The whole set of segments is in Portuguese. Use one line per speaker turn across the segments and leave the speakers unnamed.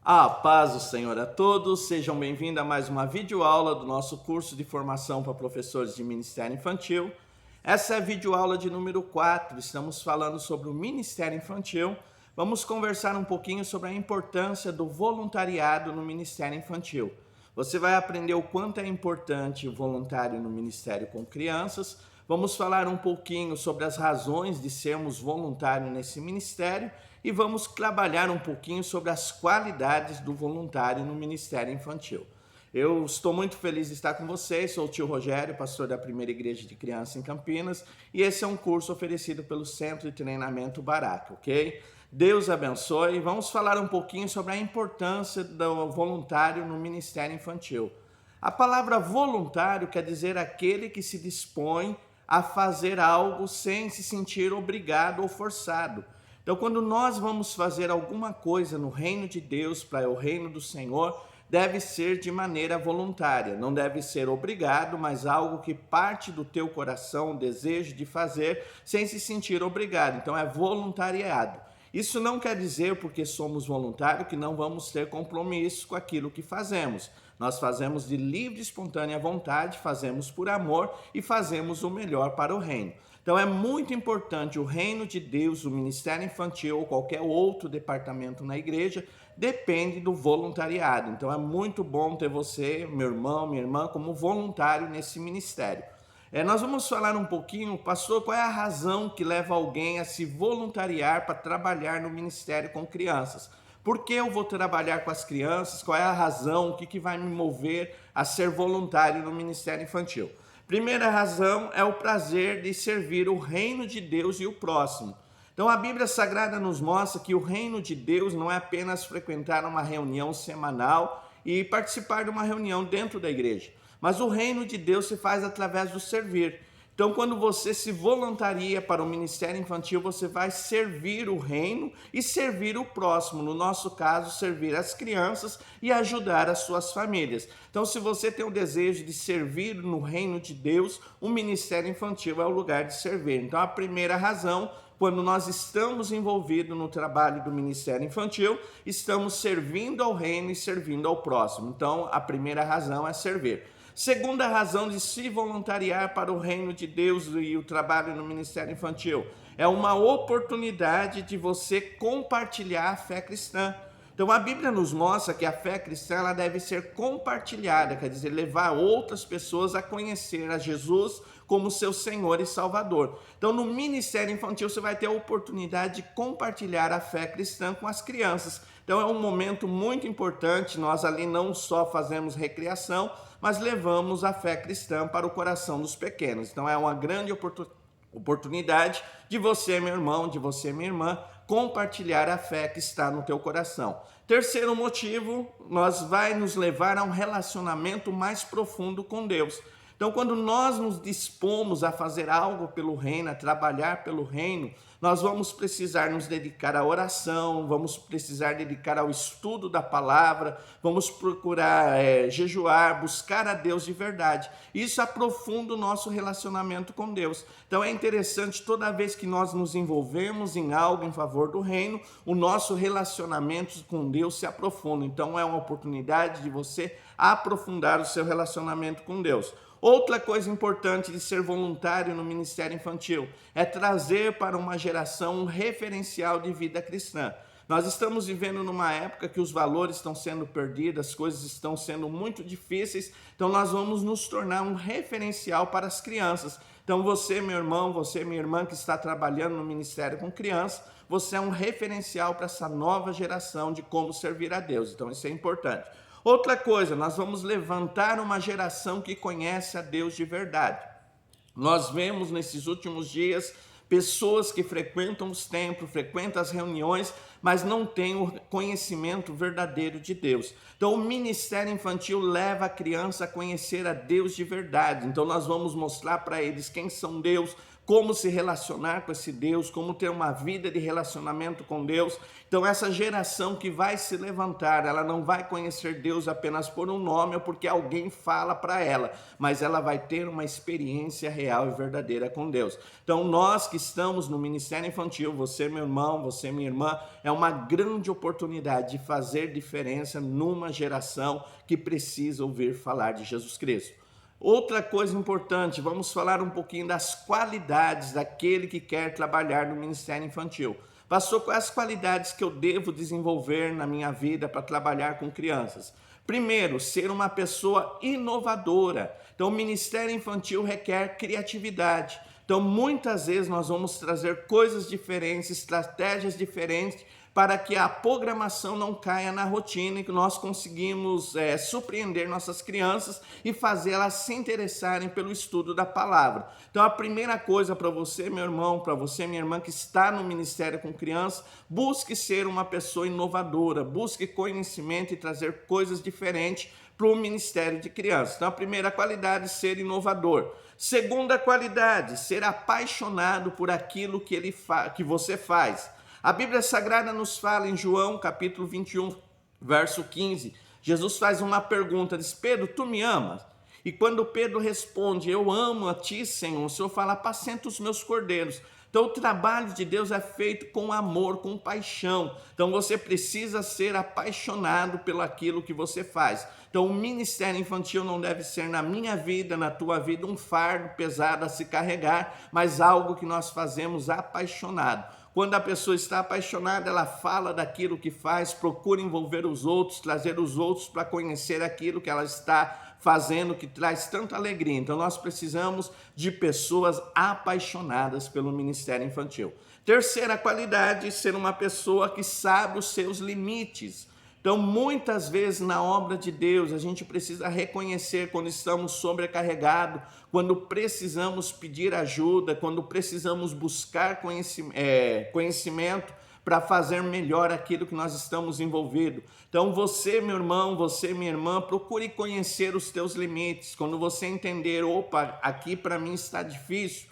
A paz do Senhor a todos, sejam bem-vindos a mais uma videoaula do nosso curso de formação para professores de Ministério Infantil. Essa é a videoaula de número 4, estamos falando sobre o Ministério Infantil. Vamos conversar um pouquinho sobre a importância do voluntariado no Ministério Infantil. Você vai aprender o quanto é importante o voluntário no Ministério com crianças. Vamos falar um pouquinho sobre as razões de sermos voluntários nesse ministério e vamos trabalhar um pouquinho sobre as qualidades do voluntário no Ministério Infantil. Eu estou muito feliz de estar com vocês, sou o tio Rogério, pastor da Primeira Igreja de Criança em Campinas, e esse é um curso oferecido pelo Centro de Treinamento Barak, ok? Deus abençoe. Vamos falar um pouquinho sobre a importância do voluntário no Ministério Infantil. A palavra voluntário quer dizer aquele que se dispõe a fazer algo sem se sentir obrigado ou forçado. Então, quando nós vamos fazer alguma coisa no reino de Deus, para o reino do Senhor, deve ser de maneira voluntária, não deve ser obrigado, mas algo que parte do teu coração, o desejo de fazer, sem se sentir obrigado. Então, é voluntariado. Isso não quer dizer, porque somos voluntários, que não vamos ter compromisso com aquilo que fazemos. Nós fazemos de livre e espontânea vontade, fazemos por amor e fazemos o melhor para o reino. Então é muito importante o reino de Deus, o Ministério Infantil ou qualquer outro departamento na igreja, depende do voluntariado. Então é muito bom ter você, meu irmão, minha irmã, como voluntário nesse ministério. Nós vamos falar um pouquinho, pastor, qual é a razão que leva alguém a se voluntariar para trabalhar no ministério com crianças? Por que eu vou trabalhar com as crianças? Qual é a razão? O que vai me mover a ser voluntário no ministério infantil? Primeira razão é o prazer de servir o reino de Deus e o próximo. Então a Bíblia Sagrada nos mostra que o reino de Deus não é apenas frequentar uma reunião semanal e participar de uma reunião dentro da igreja, mas o reino de Deus se faz através do servir. Então, quando você se voluntaria para o ministério infantil, você vai servir o reino e servir o próximo. No nosso caso, servir as crianças e ajudar as suas famílias. Então, se você tem o desejo de servir no reino de Deus, o ministério infantil é o lugar de servir. Então, a primeira razão, quando nós estamos envolvidos no trabalho do Ministério Infantil, estamos servindo ao reino e servindo ao próximo. Então, a primeira razão é servir. Segunda razão de se voluntariar para o reino de Deus e o trabalho no Ministério Infantil é uma oportunidade de você compartilhar a fé cristã. Então a Bíblia nos mostra que a fé cristã ela deve ser compartilhada, quer dizer, levar outras pessoas a conhecer a Jesus como seu Senhor e Salvador. Então no Ministério Infantil você vai ter a oportunidade de compartilhar a fé cristã com as crianças. Então é um momento muito importante, nós ali não só fazemos recreação, mas levamos a fé cristã para o coração dos pequenos. Então é uma grande oportunidade de você, meu irmão, de você, minha irmã, compartilhar a fé que está no teu coração. Terceiro motivo, vai nos levar a um relacionamento mais profundo com Deus. Então, quando nós nos dispomos a fazer algo pelo reino, a trabalhar pelo reino, nós vamos precisar nos dedicar à oração, vamos precisar dedicar ao estudo da palavra, vamos procurar jejuar, buscar a Deus de verdade. Isso aprofunda o nosso relacionamento com Deus. Então, é interessante, toda vez que nós nos envolvemos em algo em favor do reino, o nosso relacionamento com Deus se aprofunda. Então, é uma oportunidade de você aprofundar o seu relacionamento com Deus. Outra coisa importante de ser voluntário no Ministério Infantil é trazer para uma geração um referencial de vida cristã. Nós estamos vivendo numa época que os valores estão sendo perdidos, as coisas estão sendo muito difíceis, então nós vamos nos tornar um referencial para as crianças. Então você, meu irmão, você, minha irmã que está trabalhando no Ministério com crianças, você é um referencial para essa nova geração de como servir a Deus, então isso é importante. Outra coisa, nós vamos levantar uma geração que conhece a Deus de verdade. Nós vemos nesses últimos dias pessoas que frequentam os templos, frequentam as reuniões, mas não têm o conhecimento verdadeiro de Deus. Então o ministério infantil leva a criança a conhecer a Deus de verdade. Então nós vamos mostrar para eles quem são Deus, como se relacionar com esse Deus, como ter uma vida de relacionamento com Deus. Então essa geração que vai se levantar, ela não vai conhecer Deus apenas por um nome ou porque alguém fala para ela, mas ela vai ter uma experiência real e verdadeira com Deus. Então nós que estamos no Ministério Infantil, você meu irmão, você minha irmã, é uma grande oportunidade de fazer diferença numa geração que precisa ouvir falar de Jesus Cristo. Outra coisa importante, vamos falar um pouquinho das qualidades daquele que quer trabalhar no Ministério Infantil. Pastor, quais as qualidades que eu devo desenvolver na minha vida para trabalhar com crianças? Primeiro, ser uma pessoa inovadora. Então, o Ministério Infantil requer criatividade. Então, muitas vezes nós vamos trazer coisas diferentes, estratégias diferentes, para que a programação não caia na rotina e que nós conseguimos surpreender nossas crianças e fazer elas se interessarem pelo estudo da palavra. Então a primeira coisa para você, meu irmão, para você, minha irmã, que está no ministério com crianças, busque ser uma pessoa inovadora, busque conhecimento e trazer coisas diferentes para o ministério de crianças. Então a primeira qualidade, ser inovador. Segunda qualidade, ser apaixonado por aquilo que você faz. A Bíblia Sagrada nos fala em João, capítulo 21, verso 15. Jesus faz uma pergunta, diz: Pedro, tu me amas? E quando Pedro responde: eu amo a ti, Senhor, o Senhor fala: apacenta os meus cordeiros. Então o trabalho de Deus é feito com amor, com paixão. Então você precisa ser apaixonado pelo aquilo que você faz. Então o ministério infantil não deve ser na minha vida, na tua vida, um fardo pesado a se carregar, mas algo que nós fazemos apaixonado. Quando a pessoa está apaixonada, ela fala daquilo que faz, procura envolver os outros, trazer os outros para conhecer aquilo que ela está fazendo, que traz tanta alegria. Então nós precisamos de pessoas apaixonadas pelo ministério infantil. Terceira qualidade, ser uma pessoa que sabe os seus limites. Então, muitas vezes na obra de Deus, a gente precisa reconhecer quando estamos sobrecarregados, quando precisamos pedir ajuda, quando precisamos buscar conhecimento para fazer melhor aquilo que nós estamos envolvidos. Então, você, meu irmão, você, minha irmã, procure conhecer os teus limites. Quando você entender, opa, aqui para mim está difícil,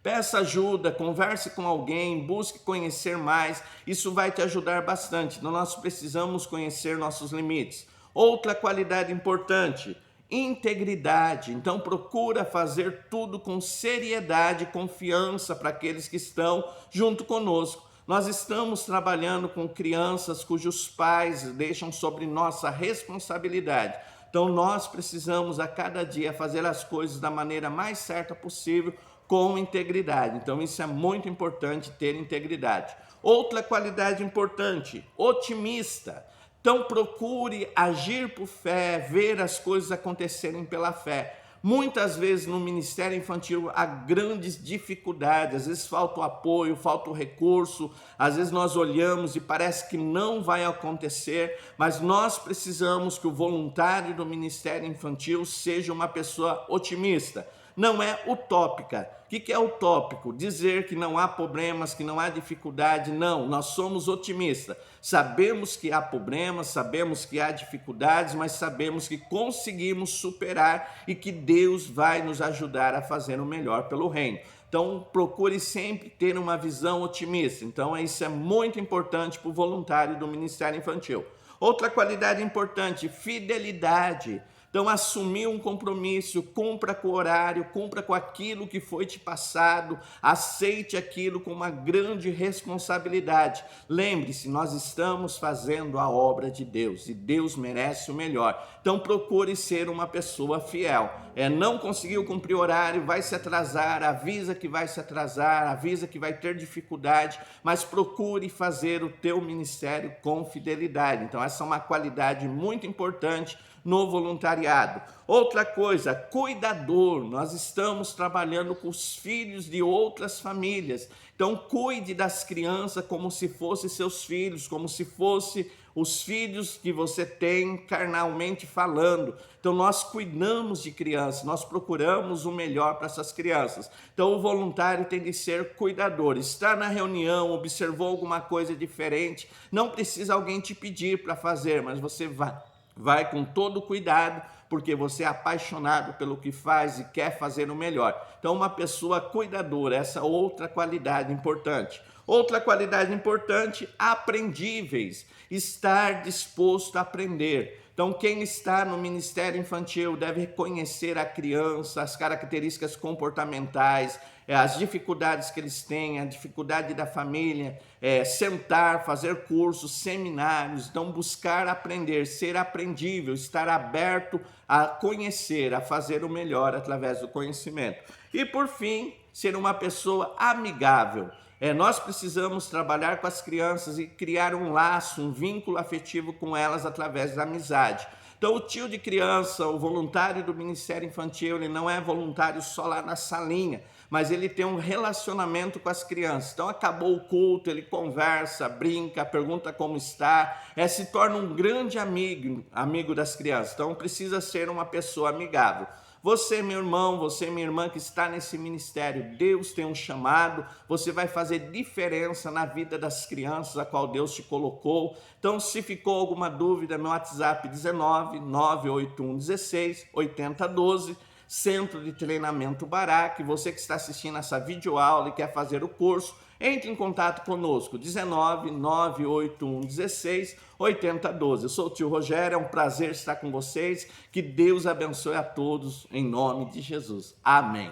peça ajuda, converse com alguém, busque conhecer mais, isso vai te ajudar bastante. Então nós precisamos conhecer nossos limites. Outra qualidade importante, integridade. Então procura fazer tudo com seriedade e confiança para aqueles que estão junto conosco. Nós estamos trabalhando com crianças cujos pais deixam sobre nossa responsabilidade. Então nós precisamos a cada dia fazer as coisas da maneira mais certa possível, com integridade. Então isso é muito importante, ter integridade. Outra qualidade importante, otimista. Então procure agir por fé, ver as coisas acontecerem pela fé. Muitas vezes no ministério infantil há grandes dificuldades, às vezes falta o apoio, falta o recurso, às vezes nós olhamos e parece que não vai acontecer, mas nós precisamos que o voluntário do ministério infantil seja uma pessoa otimista. Não é utópica. O que é utópico? Dizer que não há problemas, que não há dificuldade. Não, nós somos otimistas. Sabemos que há problemas, sabemos que há dificuldades, mas sabemos que conseguimos superar e que Deus vai nos ajudar a fazer o melhor pelo reino. Então, procure sempre ter uma visão otimista. Então, isso é muito importante para o voluntário do Ministério Infantil. Outra qualidade importante, fidelidade. Então, assumir um compromisso, cumpra com o horário, cumpra com aquilo que foi te passado, aceite aquilo com uma grande responsabilidade. Lembre-se, nós estamos fazendo a obra de Deus e Deus merece o melhor. Então, procure ser uma pessoa fiel. Não conseguiu cumprir o horário, vai se atrasar, avisa que vai se atrasar, avisa que vai ter dificuldade, mas procure fazer o teu ministério com fidelidade. Então, essa é uma qualidade muito importante no voluntariado. Outra coisa, cuidador. Nós estamos trabalhando com os filhos de outras famílias. Então, cuide das crianças como se fossem seus filhos, como se fossem os filhos que você tem carnalmente falando. Então, nós cuidamos de crianças, nós procuramos o melhor para essas crianças. Então, o voluntário tem de ser cuidador. Está na reunião, observou alguma coisa diferente, não precisa alguém te pedir para fazer, mas você vai Vai com todo cuidado, porque você é apaixonado pelo que faz e quer fazer o melhor. Então, uma pessoa cuidadora, essa outra qualidade importante. Outra qualidade importante, aprendíveis, estar disposto a aprender. Então, quem está no Ministério Infantil deve conhecer a criança, as características comportamentais, as dificuldades que eles têm, a dificuldade da família, sentar, fazer cursos, seminários, então buscar aprender, ser aprendível, estar aberto a conhecer, a fazer o melhor através do conhecimento. E por fim, ser uma pessoa amigável. Nós precisamos trabalhar com as crianças e criar um laço, um vínculo afetivo com elas através da amizade. Então, o tio de criança, o voluntário do Ministério Infantil, ele não é voluntário só lá na salinha, mas ele tem um relacionamento com as crianças. Então, acabou o culto, ele conversa, brinca, pergunta como está, se torna um grande amigo das crianças. Então, precisa ser uma pessoa amigável. Você, meu irmão, você, minha irmã, que está nesse ministério, Deus tem um chamado, você vai fazer diferença na vida das crianças a qual Deus te colocou. Então, se ficou alguma dúvida, meu WhatsApp 19 981 16 8012, Centro de Treinamento Barak. Você que está assistindo essa videoaula e quer fazer o curso, entre em contato conosco, 19 981 16 8012. Eu sou o tio Rogério, é um prazer estar com vocês. Que Deus abençoe a todos, em nome de Jesus. Amém.